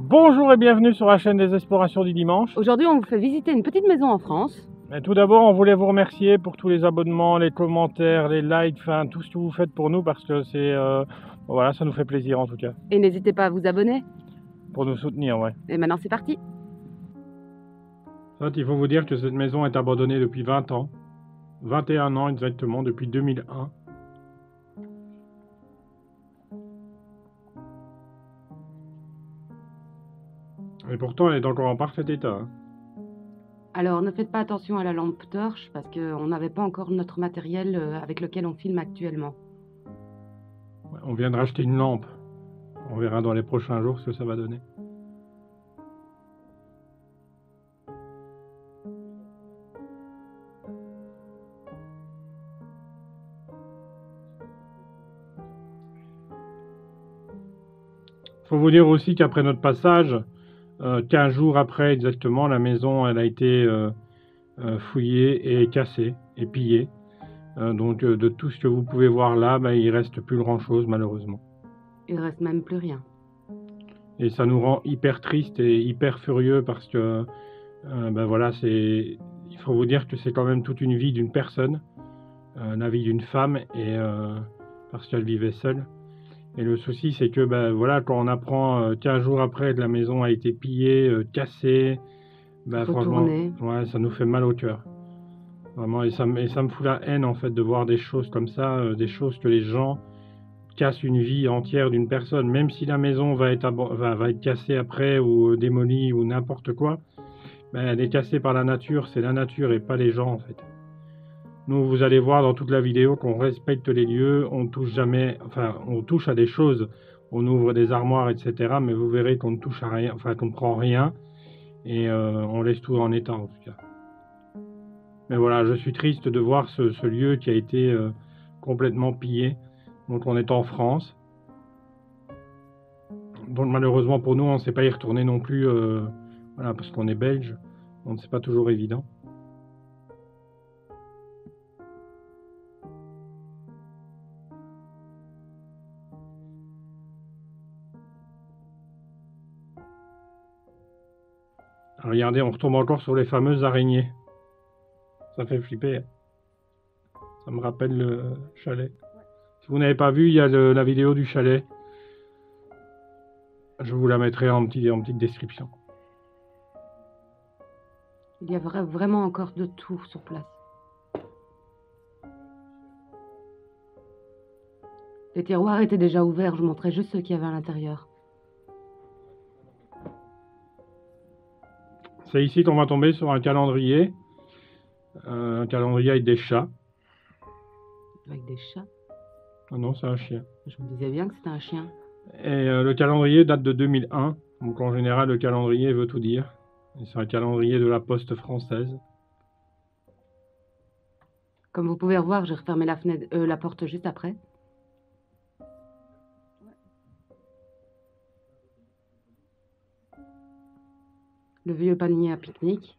Bonjour et bienvenue sur la chaîne des explorations du dimanche. Aujourd'hui, on vous fait visiter une petite maison en France. Et tout d'abord, on voulait vous remercier pour tous les abonnements, les commentaires, les likes, enfin tout ce que vous faites pour nous parce que c'est voilà, ça nous fait plaisir en tout cas. Et n'hésitez pas à vous abonner. Pour nous soutenir, ouais. Et maintenant, c'est parti. En fait, il faut vous dire que cette maison est abandonnée depuis 20 ans. 21 ans exactement, depuis 2001. Et pourtant, elle est encore en parfait état. Hein. Alors, ne faites pas attention à la lampe torche parce qu'on n'avait pas encore notre matériel avec lequel on filme actuellement. On vient de racheter une lampe. On verra dans les prochains jours ce que ça va donner. Faut vous dire aussi qu'après notre passage, 15 jours après exactement, la maison elle a été fouillée et cassée et pillée. Donc de tout ce que vous pouvez voir là, il reste plus grand chose malheureusement. Il reste même plus rien. Et ça nous rend hyper triste et hyper furieux parce que voilà, il faut vous dire que c'est quand même toute une vie d'une personne, la vie d'une femme, et parce qu'elle vivait seule. Et le souci, c'est que voilà, quand on apprend 15 jours après que la maison a été pillée, cassée, franchement, ouais, ça nous fait mal au cœur. Vraiment, et ça me fout la haine en fait de voir des choses comme ça, des choses que les gens cassent une vie entière d'une personne, même si la maison va être cassée après ou démolie ou n'importe quoi, elle est cassée par la nature, c'est la nature et pas les gens en fait. Nous, vous allez voir dans toute la vidéo qu'on respecte les lieux, on touche jamais, enfin, on touche à des choses, on ouvre des armoires, etc. Mais vous verrez qu'on ne touche à rien, enfin, qu'on ne prend rien, et on laisse tout en état, en tout cas. Mais voilà, je suis triste de voir ce lieu qui a été complètement pillé. Donc, on est en France. Donc, malheureusement pour nous, on ne sait pas y retourner non plus, voilà, parce qu'on est belge, donc c'est pas toujours évident. Regardez, on retombe encore sur les fameuses araignées. Ça fait flipper. Ça me rappelle le chalet. Si vous n'avez pas vu, il y a la vidéo du chalet. Je vous la mettrai en petite description. Il y a vraiment encore de tout sur place. Les tiroirs étaient déjà ouverts, je montrais juste ceux qu'il y avait à l'intérieur. C'est ici qu'on va tomber sur un calendrier. Un calendrier avec des chats. Avec des chats? Ah non, c'est un chien. Je me disais bien que c'était un chien. Et le calendrier date de 2001. Donc en général, le calendrier veut tout dire. C'est un calendrier de la Poste française. Comme vous pouvez revoir, j'ai refermé la porte juste après. Le vieux panier à pique-nique.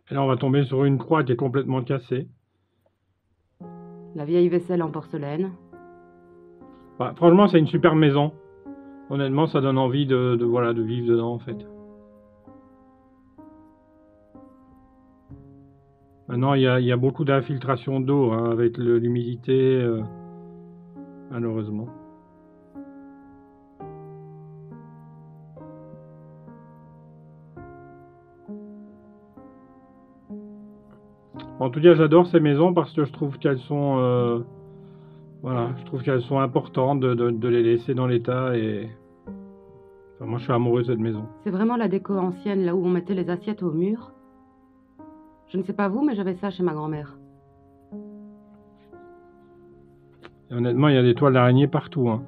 Et là, on va tomber sur une croix qui est complètement cassée. La vieille vaisselle en porcelaine. Franchement, c'est une super maison. Honnêtement, ça donne envie de vivre dedans, en fait. Maintenant, il y a beaucoup d'infiltration d'eau, hein, avec l'humidité, malheureusement. En tout cas, j'adore ces maisons parce que je trouve qu'elles sont, voilà, je trouve qu'elles sont importantes de les laisser dans l'état et enfin, moi, je suis amoureux de cette maison. C'est vraiment la déco ancienne, là où on mettait les assiettes au mur. Je ne sais pas vous, mais j'avais ça chez ma grand-mère. Et honnêtement, il y a des toiles d'araignée partout. Hein.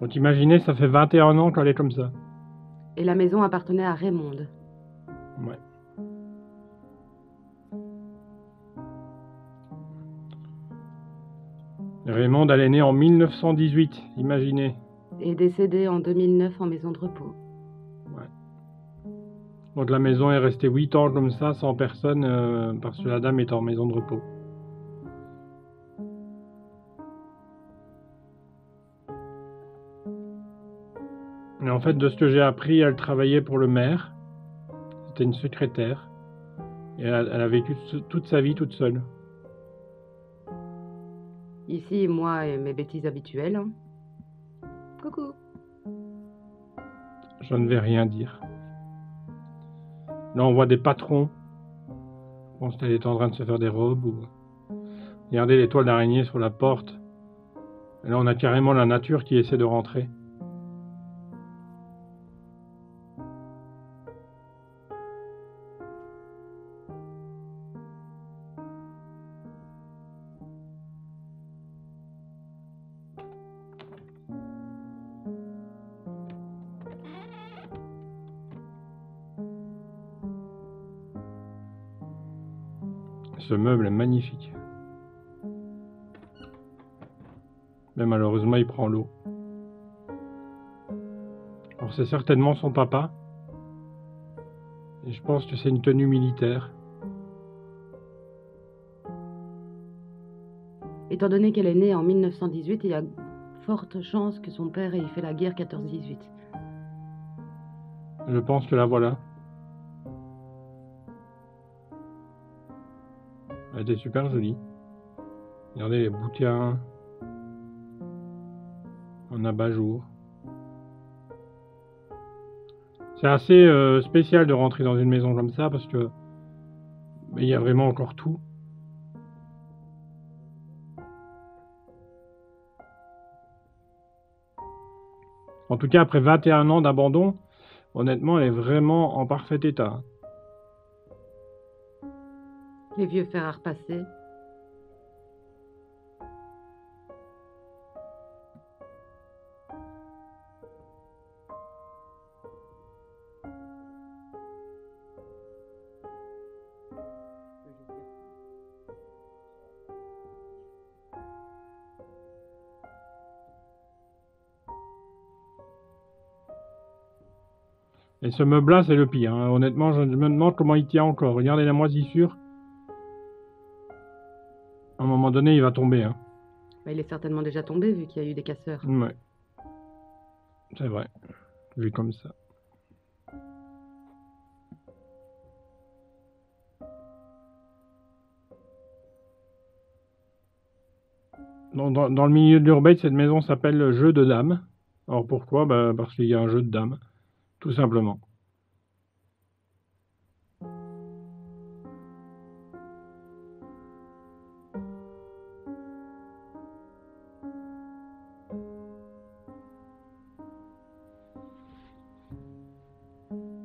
Donc imaginez, ça fait 21 ans qu'elle est comme ça. Et la maison appartenait à Raymonde. Ouais. Raymonde, elle est née en 1918, imaginez. Et décédée en 2009 en maison de repos. Ouais. Donc la maison est restée 8 ans comme ça, sans personne, parce que la dame est en maison de repos. Et en fait, de ce que j'ai appris, elle travaillait pour le maire. C'était une secrétaire. Et elle a vécu toute sa vie toute seule. Ici, moi et mes bêtises habituelles. Hein. Coucou. Je ne vais rien dire. Là, on voit des patrons. Je pense qu'elle est en train de se faire des robes. Ou... Regardez les toiles d'araignée sur la porte. Et là, on a carrément la nature qui essaie de rentrer. Ce meuble est magnifique. Mais malheureusement, il prend l'eau. Alors, c'est certainement son papa. Et je pense que c'est une tenue militaire. Étant donné qu'elle est née en 1918, il y a forte chance que son père ait fait la guerre 14-18. Je pense que la voilà. Elle était super jolie. Regardez les bouquins en abat-jour. C'est assez spécial de rentrer dans une maison comme ça parce que il y a vraiment encore tout. En tout cas, après 21 ans d'abandon, honnêtement, elle est vraiment en parfait état. Les vieux fers à repasser. Et ce meuble-là, c'est le pire. Hein. Honnêtement, je me demande comment il tient encore. Regardez la moisissure. À un moment donné, il va tomber. Hein. Bah, il est certainement déjà tombé vu qu'il y a eu des casseurs. Ouais. C'est vrai. Vu comme ça. Dans le milieu de l'urbex, cette maison s'appelle le jeu de dames. Alors pourquoi? Parce qu'il y a un jeu de dames. Tout simplement.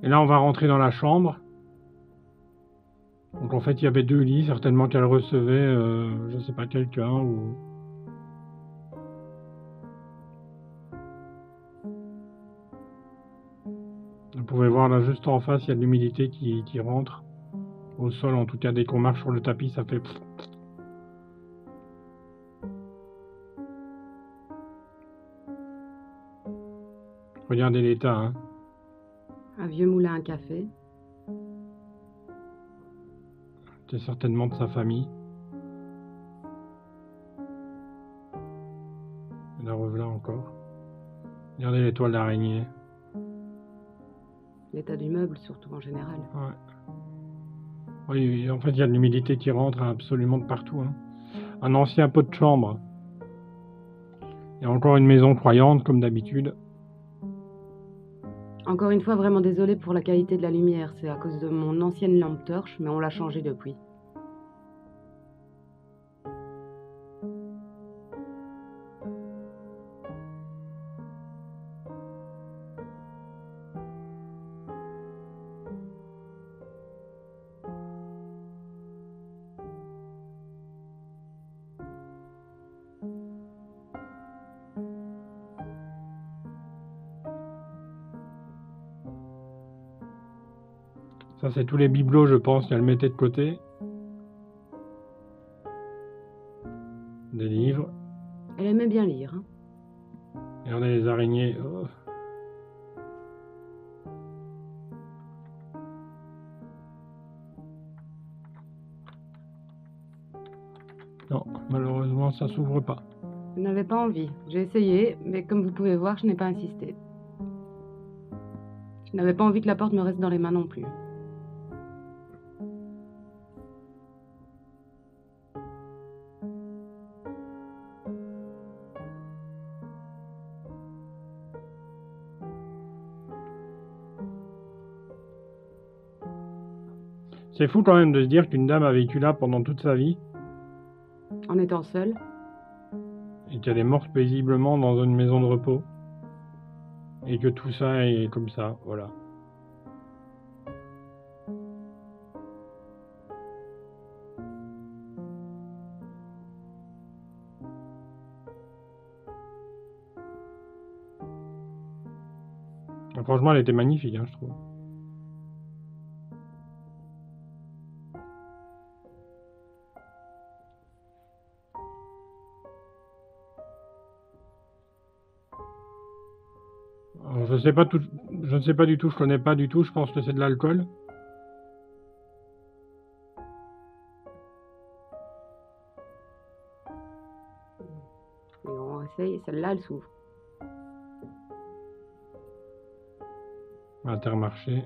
Et là, on va rentrer dans la chambre. Donc en fait, il y avait 2 lits, certainement qu'elle recevait, je sais pas, quelqu'un ou... Vous pouvez voir là, juste en face, il y a de l'humidité qui rentre. Au sol, en tout cas, dès qu'on marche sur le tapis, ça fait... Regardez l'état, hein. Un vieux moulin à café. C'est certainement de sa famille. Et la revoilà encore. Regardez les toiles d'araignée. L'état du meuble, surtout en général. Ouais. Oui, en fait, il y a de l'humidité qui rentre absolument de partout. Hein. Un ancien pot de chambre. Et encore une maison croyante, comme d'habitude. Encore une fois, vraiment désolée pour la qualité de la lumière. C'est à cause de mon ancienne lampe torche, mais on l'a changée depuis. Ça, c'est tous les bibelots, je pense, qu'elle mettait de côté. Des livres. Elle aimait bien lire, hein. Et on a les araignées. Oh. Non, malheureusement, ça s'ouvre pas. Je n'avais pas envie. J'ai essayé, mais comme vous pouvez voir, je n'ai pas insisté. Je n'avais pas envie que la porte me reste dans les mains non plus. C'est fou quand même de se dire qu'une dame a vécu là pendant toute sa vie En étant seule, et qu'elle est morte paisiblement dans une maison de repos. Et que tout ça est comme ça, voilà. Franchement, elle était magnifique, hein, je trouve. Alors, je sais pas du tout, je connais pas du tout, je pense que c'est de l'alcool. et on essaye, celle-là, elle s'ouvre. Intermarché.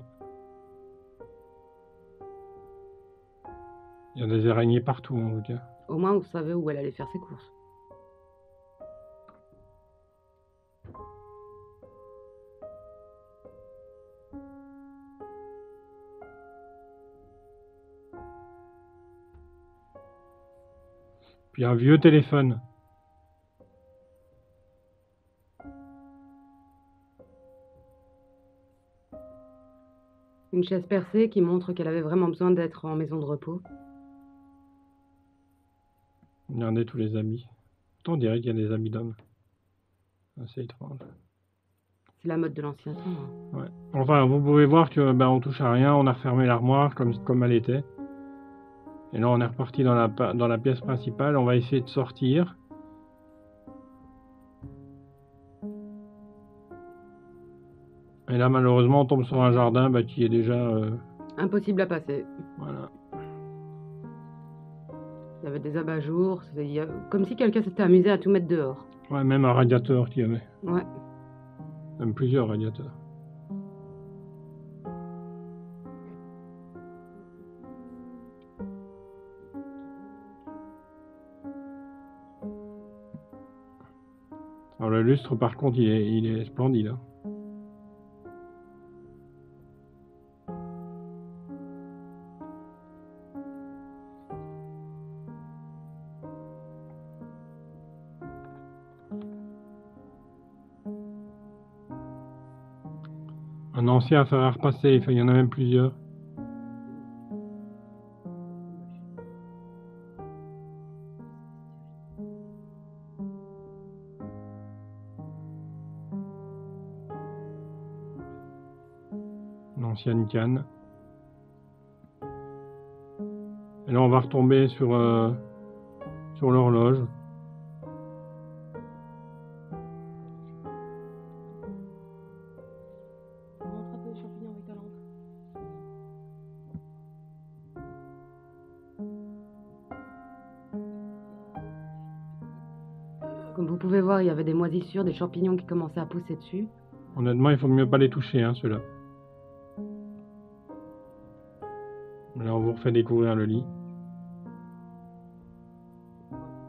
Il y a des araignées partout, en tout cas. Au moins, vous savez où elle allait faire ses courses. Puis un vieux téléphone. Une chaise percée qui montre qu'elle avait vraiment besoin d'être en maison de repos. Regardez tous les habits. On dirait qu'il y a des habits d'hommes. C'est étrange. C'est la mode de l'ancien temps, hein. Ouais. Enfin, vous pouvez voir que on touche à rien, on a refermé l'armoire comme elle était. Et là, on est reparti dans la pièce principale. On va essayer de sortir. Et là, malheureusement, on tombe sur un jardin qui est déjà... Impossible à passer. Voilà. Il y avait des abat-jours, comme si quelqu'un s'était amusé à tout mettre dehors. Ouais, même un radiateur qu'il y avait. Ouais. Même plusieurs radiateurs. Alors le lustre, par contre, il est splendide. Hein. Un ancien fer à repasser, enfin, il y en a même plusieurs. Une ancienne canne. Et là, on va retomber sur l'horloge. Comme vous pouvez voir, il y avait des moisissures, des champignons qui commençaient à pousser dessus. Honnêtement, il faut mieux pas les toucher, hein, ceux-là. Là, on vous refait découvrir le lit.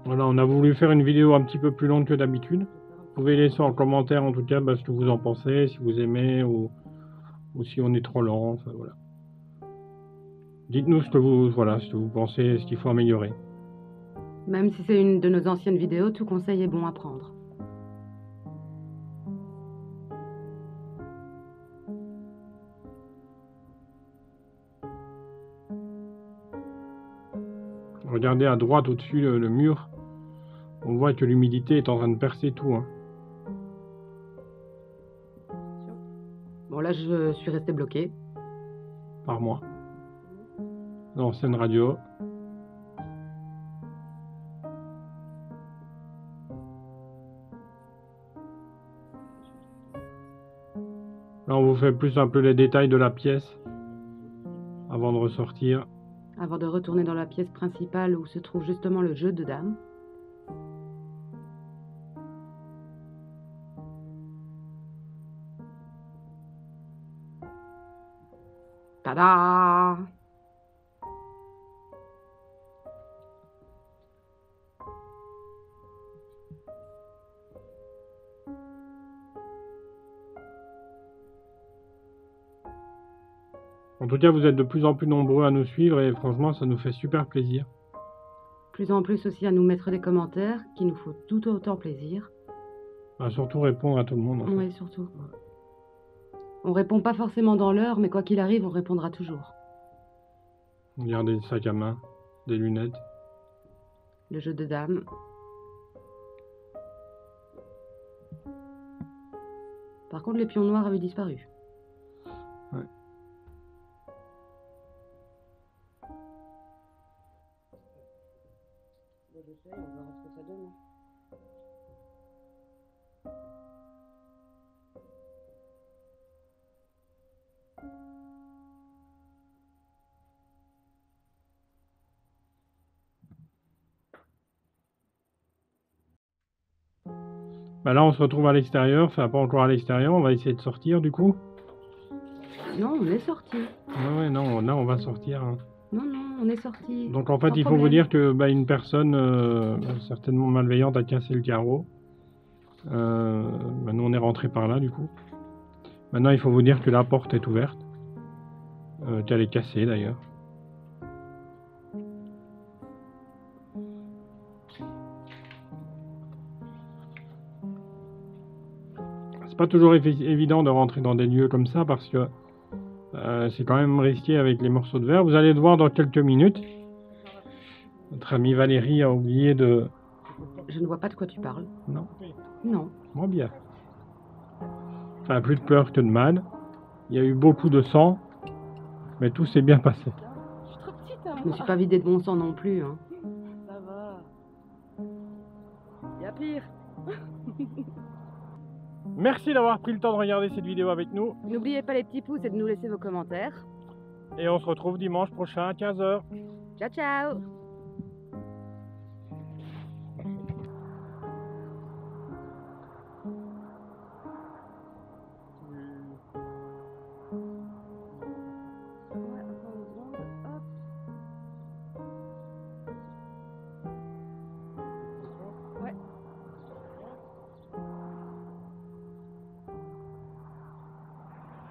Voilà, on a voulu faire une vidéo un petit peu plus longue que d'habitude. Vous pouvez laisser en commentaire, en tout cas, ce que vous en pensez, si vous aimez ou si on est trop lent. Enfin, voilà. Dites-nous ce que vous pensez, ce qu'il faut améliorer. Même si c'est une de nos anciennes vidéos, tout conseil est bon à prendre. Regardez à droite au-dessus le mur. On voit que l'humidité est en train de percer tout. Hein. Bon, là, je suis restée bloquée. Par moi. l'ancienne radio. Là, on vous fait plus un peu les détails de la pièce avant de ressortir. Avant de retourner dans la pièce principale où se trouve justement le jeu de dames. Tada! En tout cas, vous êtes de plus en plus nombreux à nous suivre et franchement, ça nous fait super plaisir. Plus en plus aussi à nous mettre des commentaires qui nous font tout autant plaisir. À surtout répondre à tout le monde. En fait. Oui, surtout. On répond pas forcément dans l'heure, mais quoi qu'il arrive, on répondra toujours. Regardez des sacs à main, des lunettes. Le jeu de dames. Par contre, les pions noirs avaient disparu. Ouais. J'essaie, on verra ce que ça donne. Bah là, on se retrouve à l'extérieur. Enfin, pas encore à l'extérieur. On va essayer de sortir du coup. Non, on est sorti. Ouais, non, là, on va sortir. Hein. Non, on est sorti. Donc en fait, Sans il faut vous problème. dire que une personne certainement malveillante a cassé le carreau. Nous, on est rentré par là du coup. Maintenant, il faut vous dire que la porte est ouverte. Qu'elle est cassée d'ailleurs. C'est pas toujours évident de rentrer dans des lieux comme ça parce que c'est quand même risqué avec les morceaux de verre. Vous allez le voir dans quelques minutes. Notre amie Valérie a oublié de... Je ne vois pas de quoi tu parles. Non. Non. Bon, bien. Enfin, plus de peur que de mal. Il y a eu beaucoup de sang, mais tout s'est bien passé. Je suis trop petite, hein. Je me suis pas vidé de mon sang non plus. Hein. Ça va. Y a pire. Merci d'avoir pris le temps de regarder cette vidéo avec nous. N'oubliez pas les petits pouces et de nous laisser vos commentaires. Et on se retrouve dimanche prochain à 15 h. Ciao, ciao!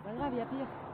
Pas grave, y a pire.